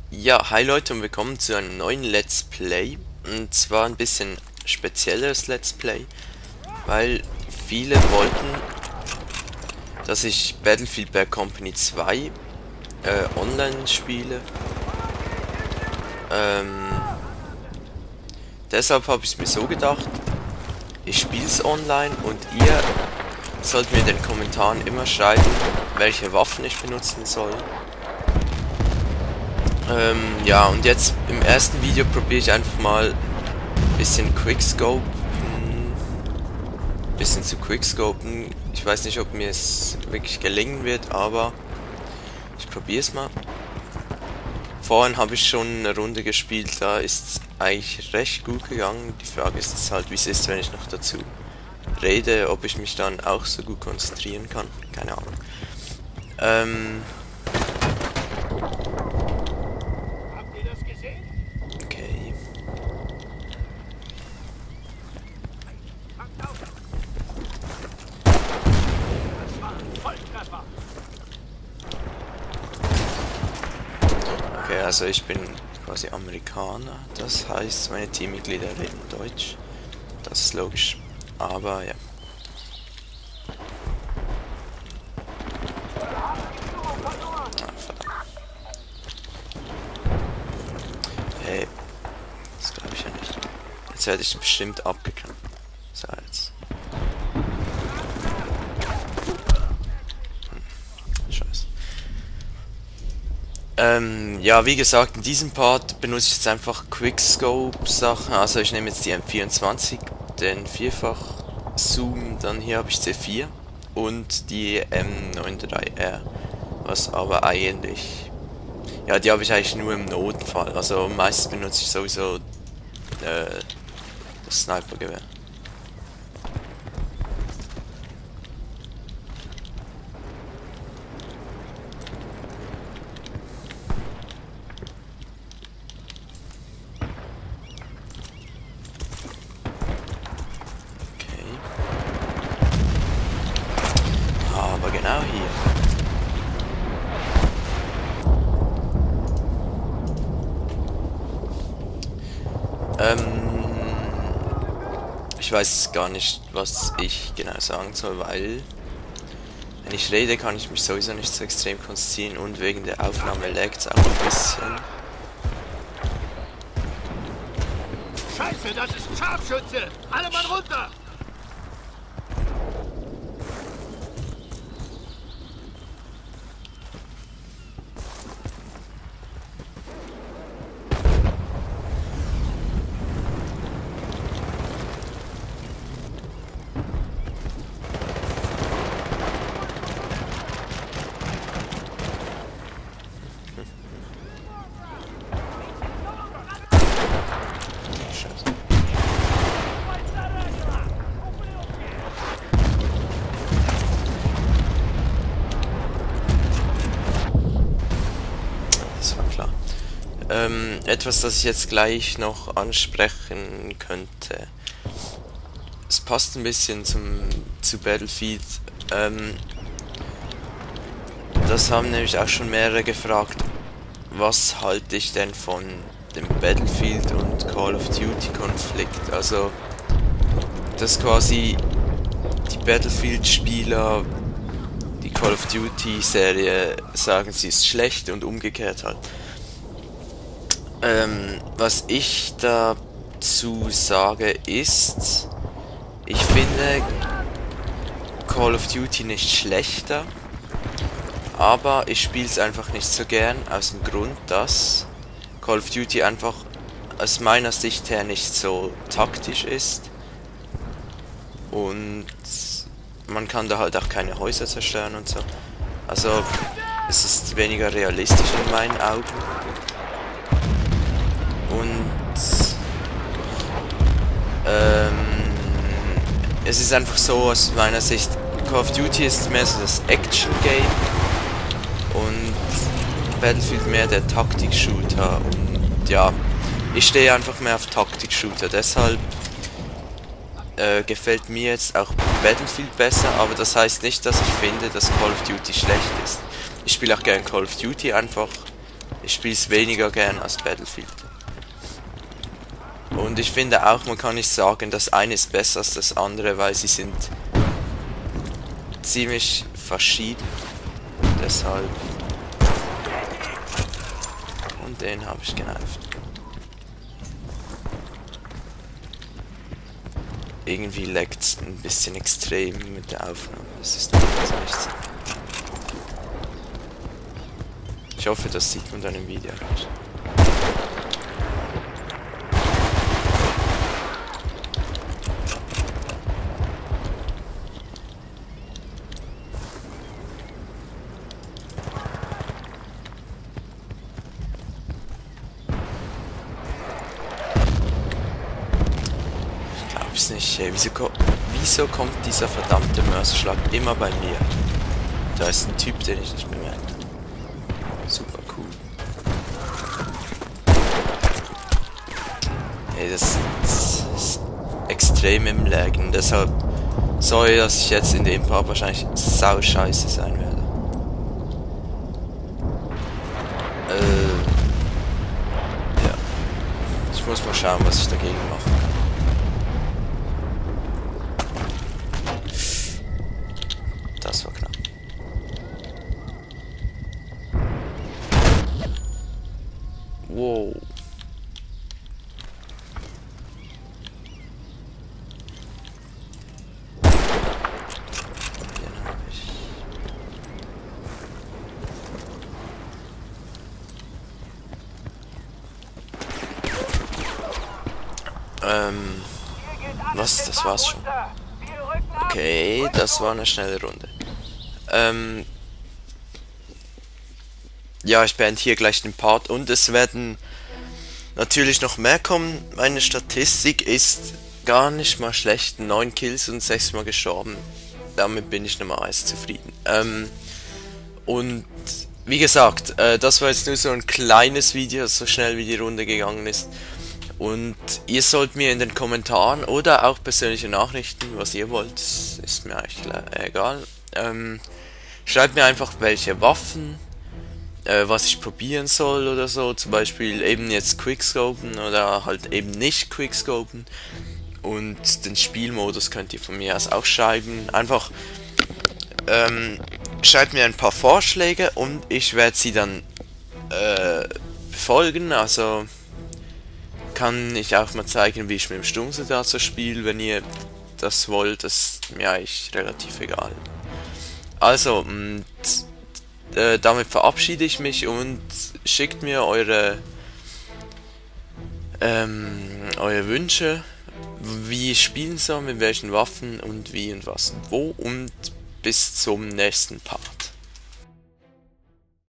Ja, hi Leute und willkommen zu einem neuen Let's Play. Und zwar ein bisschen spezielleres Let's Play, weil viele wollten, dass ich Battlefield Bad Company 2 online spiele. Deshalb habe ich es mir so gedacht, ich spiele es online und ihr sollt mir in den Kommentaren immer schreiben, welche Waffen ich benutzen soll. Ja, und jetzt im ersten Video probiere ich einfach mal ein bisschen bisschen zu quickscopen. Ich weiß nicht, ob mir es wirklich gelingen wird, aber ich probiere es mal. Vorhin habe ich schon eine Runde gespielt, da ist es eigentlich recht gut gegangen. Die Frage ist jetzt halt, wie es ist, wenn ich noch dazu rede, ob ich mich dann auch so gut konzentrieren kann. Keine Ahnung. Okay. Okay, also ich bin quasi Amerikaner, das heißt, meine Teammitglieder reden Deutsch. Das ist logisch. Aber ja. Ah, verdammt. Hey, das glaube ich ja nicht. Jetzt werde ich bestimmt abgeknallt. So, jetzt. Scheiße. Ja, wie gesagt, in diesem Part benutze ich jetzt einfach Quickscope-Sachen. Also ich nehme jetzt die M24, den Vierfach-Zoom, dann hier habe ich C4 und die M93R. Was aber eigentlich... Ja, die habe ich eigentlich nur im Notfall. Also meistens benutze ich sowieso das Snipergewehr. Okay. Aber genau hier. Ich weiß gar nicht, was ich genau sagen soll, weil wenn ich rede, kann ich mich sowieso nicht so extrem konzentrieren und wegen der Aufnahme laggt es auch ein bisschen. Scheiße, das ist ein Scharfschütze! Alle Mann runter! Scheiße. Das war klar. Etwas, das ich jetzt gleich noch ansprechen könnte. Es passt ein bisschen zu Battlefield. Das haben nämlich auch schon mehrere gefragt. Was halte ich denn von dem Battlefield und Call of Duty Konflikt? Also, dass quasi die Battlefield-Spieler die Call of Duty Serie sagen, sie ist schlecht und umgekehrt halt. Was ich dazu sage ist, ich finde Call of Duty nicht schlechter, aber ich spiele es einfach nicht so gern, aus dem Grund, dass Call of Duty einfach aus meiner Sicht her nicht so taktisch ist und man kann da halt auch keine Häuser zerstören und so. Also es ist weniger realistisch in meinen Augen. Und es ist einfach so aus meiner Sicht, Call of Duty ist mehr so das Action-Game und Battlefield mehr der Taktik-Shooter. Und ja, ich stehe einfach mehr auf Taktik-Shooter, deshalb gefällt mir jetzt auch Battlefield besser, aber das heißt nicht, dass ich finde, dass Call of Duty schlecht ist. Ich spiele auch gerne Call of Duty, einfach Ich spiele es weniger gern als Battlefield. Und ich finde auch, man kann nicht sagen, das eine ist besser als das andere, weil sie sind ziemlich verschieden. Deshalb. Und den habe ich genervt. Irgendwie leckt es ein bisschen extrem mit der Aufnahme. Das ist nicht so. Ich hoffe, das sieht man dann im Video. Nicht, ey. Wieso kommt dieser verdammte Mörserschlag immer bei mir? Da ist ein Typ, den ich nicht bemerkt. Super cool. Ey, das ist extrem im Laggen. Deshalb sorry, dass ich jetzt in dem Part wahrscheinlich sau scheiße sein werde. Ja. Ich muss mal schauen, was ich dagegen mache. Das war knapp. Wow. Den habe ich. Was? Das war's schon. Okay, das war eine schnelle Runde. Ja, ich beende hier gleich den Part und es werden natürlich noch mehr kommen. Meine Statistik ist gar nicht mal schlecht. 9 Kills und 6 Mal gestorben. Damit bin ich Nummer 1 zufrieden. Und wie gesagt, das war jetzt nur so ein kleines Video, so schnell wie die Runde gegangen ist. Und ihr sollt mir in den Kommentaren oder auch persönliche Nachrichten, was ihr wollt, ist mir eigentlich egal. Schreibt mir einfach, welche Waffen, was ich probieren soll oder so. Zum Beispiel eben jetzt Quickscopen oder halt eben nicht Quickscopen. Und den Spielmodus könnt ihr von mir aus auch schreiben. Einfach schreibt mir ein paar Vorschläge und ich werde sie dann befolgen. Also kann ich auch mal zeigen, wie ich mit dem Sturmsoldat so spiele, wenn ihr das wollt. Das ist mir eigentlich relativ egal. Also, damit verabschiede ich mich und schickt mir eure Wünsche, wie ich spielen soll, mit welchen Waffen und wie und was und wo, und bis zum nächsten Part.